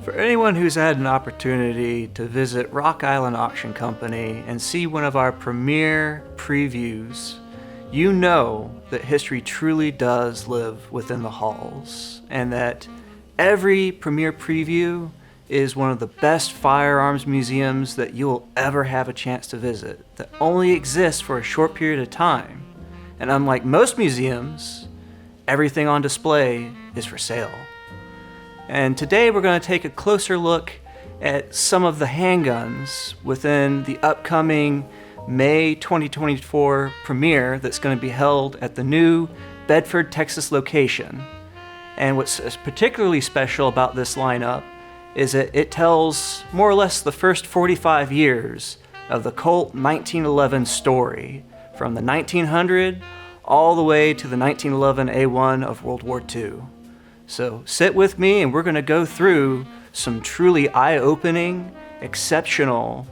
For anyone who's had an opportunity to visit Rock Island Auction Company and see one of our premier previews, you know that history truly does live within the halls, and that every premier preview is one of the best firearms museums that you'll ever have a chance to visit, that only exists for a short period of time. And unlike most museums, everything on display is for sale. And today we're going to take a closer look at some of the handguns within the upcoming May 2024 premiere that's going to be held at the new Bedford, Texas location. And what's particularly special about this lineup is that it tells more or less the first 45 years of the Colt 1911 story, from the 1900 all the way to the 1911 A1 of World War II. So sit with me and we're going to go through some truly eye-opening, exceptional,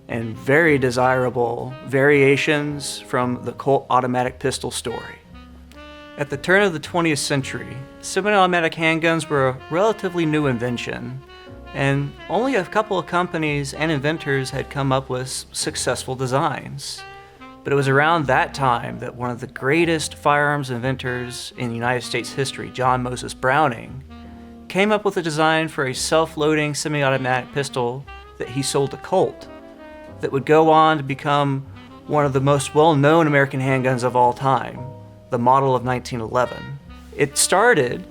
and very desirable variations from the Colt automatic pistol story. At the turn of the 20th century, semi-automatic handguns were a relatively new invention, and only a couple of companies and inventors had come up with successful designs. But it was around that time that one of the greatest firearms inventors in United States history, John Moses Browning, came up with a design for a self-loading semi-automatic pistol that he sold to Colt that would go on to become one of the most well-known American handguns of all time, the model of 1911. It started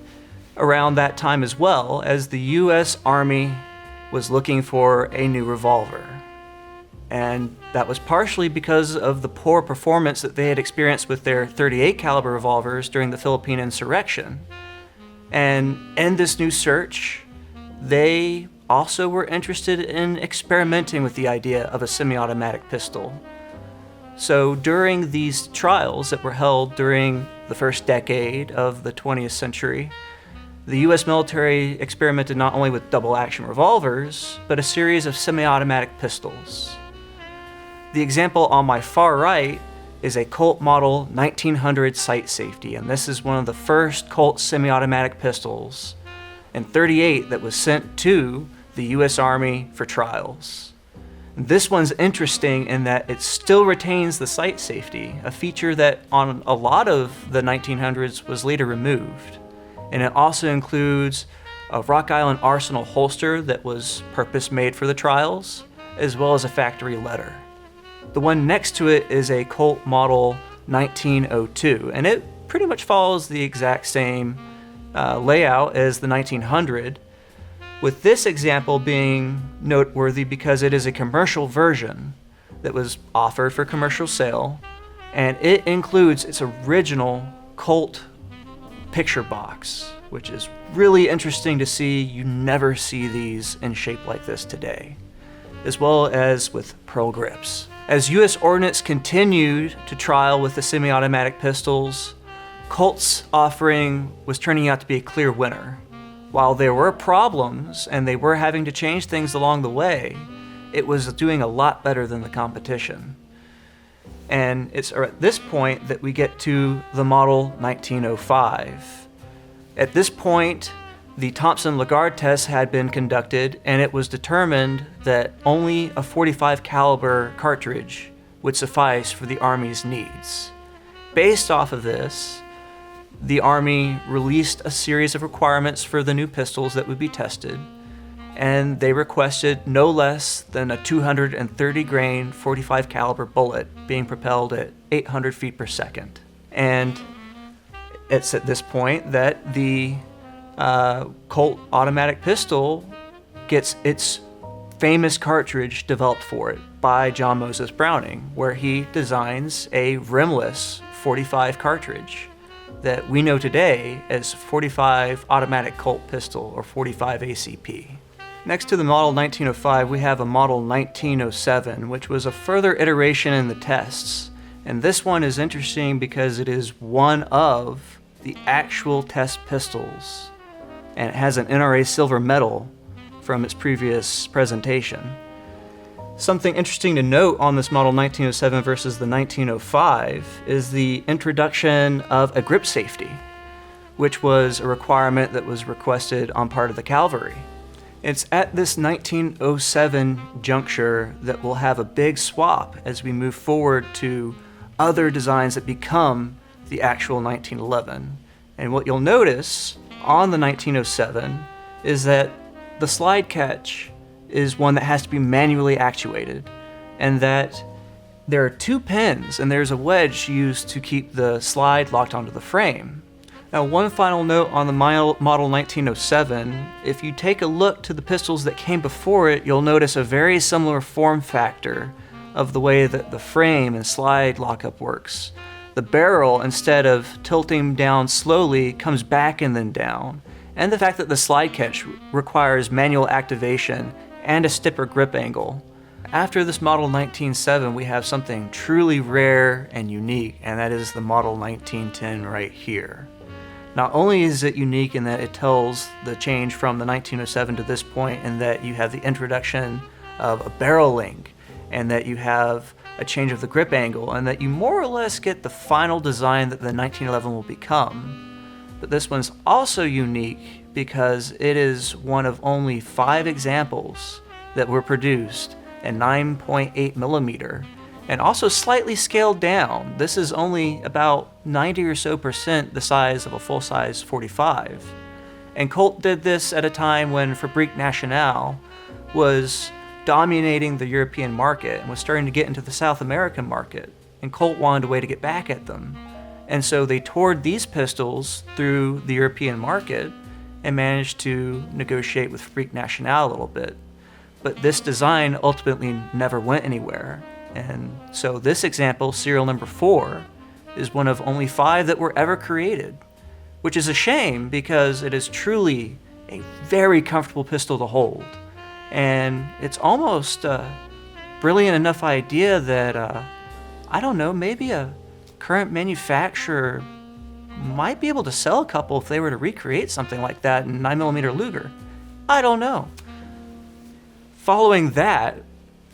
around that time as well, as the U.S. Army was looking for a new revolver. And that was partially because of the poor performance that they had experienced with their .38 caliber revolvers during the Philippine insurrection. And in this new search, they also were interested in experimenting with the idea of a semi-automatic pistol. So during these trials that were held during the first decade of the 20th century, the U.S. military experimented not only with double-action revolvers, but a series of semi-automatic pistols. The example on my far right is a Colt Model 1900 sight safety, and this is one of the first Colt semi-automatic pistols in .38 that was sent to the U.S. Army for trials. This one's interesting in that it still retains the sight safety, a feature that on a lot of the 1900s was later removed. And it also includes a Rock Island Arsenal holster that was purpose-made for the trials, as well as a factory letter. The one next to it is a Colt Model 1902, and it pretty much follows the exact same layout as the 1900, with this example being noteworthy because it is a commercial version that was offered for commercial sale, and it includes its original Colt picture box, which is really interesting to see. You never see these in shape like this today, as well as with pearl grips. As U.S. Ordnance continued to trial with the semi-automatic pistols, Colt's offering was turning out to be a clear winner. While there were problems and they were having to change things along the way, it was doing a lot better than the competition. And it's at this point that we get to the Model 1905. At this point, the Thompson-Lagarde test had been conducted, and it was determined that only a .45 caliber cartridge would suffice for the Army's needs. Based off of this, the Army released a series of requirements for the new pistols that would be tested, and they requested no less than a 230 grain .45 caliber bullet being propelled at 800 feet per second. And it's at this point that the Colt automatic pistol gets its famous cartridge developed for it by John Moses Browning, where he designs a rimless .45 cartridge that we know today as .45 automatic Colt pistol, or .45 ACP. Next to the Model 1905, we have a Model 1907, which was a further iteration in the tests. And this one is interesting because it is one of the actual test pistols, and it has an NRA silver medal from its previous presentation. Something interesting to note on this Model 1907 versus the 1905 is the introduction of a grip safety, which was a requirement that was requested on part of the cavalry. It's at this 1907 juncture that we'll have a big swap as we move forward to other designs that become the actual 1911. And what you'll notice on the 1907 is that the slide catch is one that has to be manually actuated, and that there are 2 pins and there's a wedge used to keep the slide locked onto the frame. Now, one final note on the model 1907, if you take a look to the pistols that came before it, you'll notice a very similar form factor of the way that the frame and slide lockup works. The barrel, instead of tilting down slowly, comes back and then down. And the fact that the slide catch requires manual activation and a stiffer grip angle. After this model 1907, we have something truly rare and unique, and that is the model 1910 right here. Not only is it unique in that it tells the change from the 1907 to this point, in that you have the introduction of a barrel link, and that you have a change of the grip angle, and that you more or less get the final design that the 1911 will become. But this one's also unique because it is one of only 5 examples that were produced in 9.8 millimeter, and also slightly scaled down. This is only about 90 or so % the size of a full-size 45. And Colt did this at a time when Fabrique Nationale was dominating the European market and was starting to get into the South American market, and Colt wanted a way to get back at them. And so they toured these pistols through the European market and managed to negotiate with Fabrique Nationale a little bit. But this design ultimately never went anywhere. And so this example, serial number 4, is one of only 5 that were ever created, which is a shame because it is truly a very comfortable pistol to hold. And it's almost a brilliant enough idea that, I don't know, maybe a current manufacturer might be able to sell a couple if they were to recreate something like that in 9mm Luger. I don't know. Following that,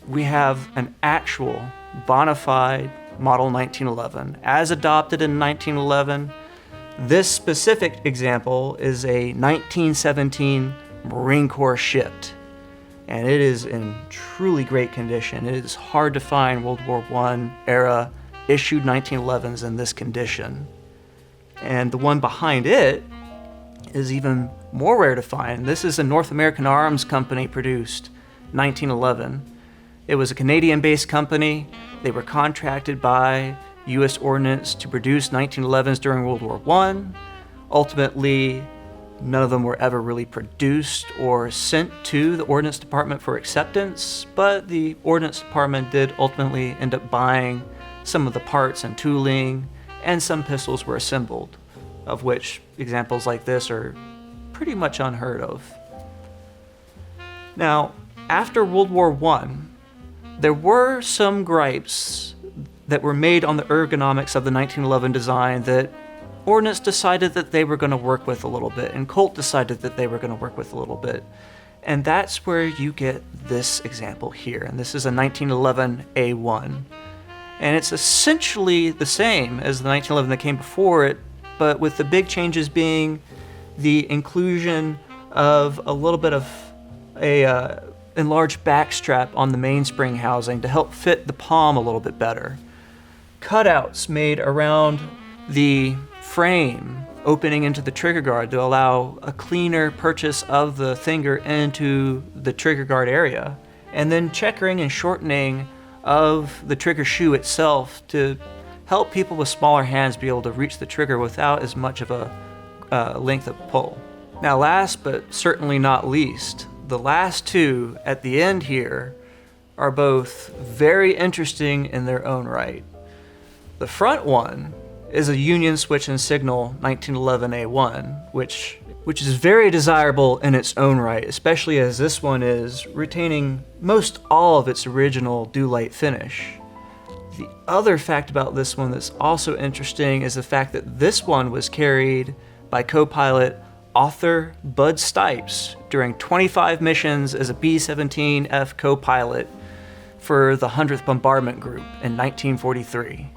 we have an actual bona fide model 1911 as adopted in 1911. This specific example is a 1917 Marine Corps shipped, and it is in truly great condition. It is hard to find World War I era issued 1911s in this condition. And the one behind it is even more rare to find. This is a North American Arms Company produced 1911. It was a Canadian-based company. They were contracted by U.S. Ordnance to produce 1911s during World War I. Ultimately, none of them were ever really produced or sent to the Ordnance Department for acceptance, but the Ordnance Department did ultimately end up buying some of the parts and tooling, and some pistols were assembled, of which examples like this are pretty much unheard of. Now, after World War I, there were some gripes that were made on the ergonomics of the 1911 design that Ordnance decided that they were going to work with a little bit, and Colt decided that they were going to work with a little bit. And that's where you get this example here, and this is a 1911 A1. And it's essentially the same as the 1911 that came before it, but with the big changes being the inclusion of a little bit of a enlarged backstrap on the mainspring housing to help fit the palm a little bit better. Cutouts made around the frame opening into the trigger guard to allow a cleaner purchase of the finger into the trigger guard area, and then checkering and shortening of the trigger shoe itself to help people with smaller hands be able to reach the trigger without as much of a length of pull. Now, last but certainly not least, the last 2 at the end here are both very interesting in their own right. The front one is a Union Switch and Signal 1911 A1, which is very desirable in its own right, especially as this one is retaining most all of its original do-light finish. The other fact about this one that's also interesting is the fact that this one was carried by co-pilot author Bud Stipes during 25 missions as a B-17F co-pilot for the 100th Bombardment Group in 1943.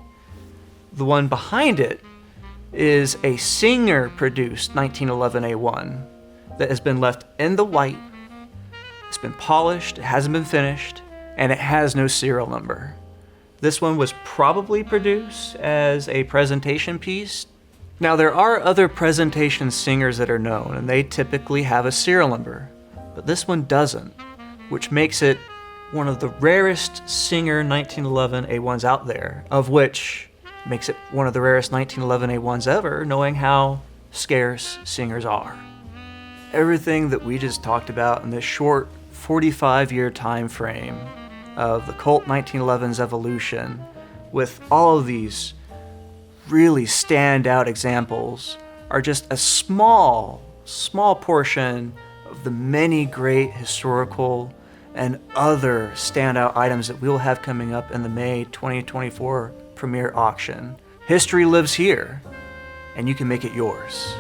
The one behind it is a Singer-produced 1911 A1 that has been left in the white It's been polished, it hasn't been finished, and it has no serial number. This one was probably produced as a presentation piece. Now, there are other presentation singers that are known, and they typically have a serial number, but this one doesn't, which makes it one of the rarest Singer 1911 A1s out there, of which makes it one of the rarest 1911 A1s ever, knowing how scarce singers are. Everything that we just talked about in this short 45-year time frame of the Colt 1911's evolution, with all of these really standout examples, are just a small portion of the many great historical and other standout items that we'll have coming up in the May 2024 premiere auction. History lives here, and you can make it yours.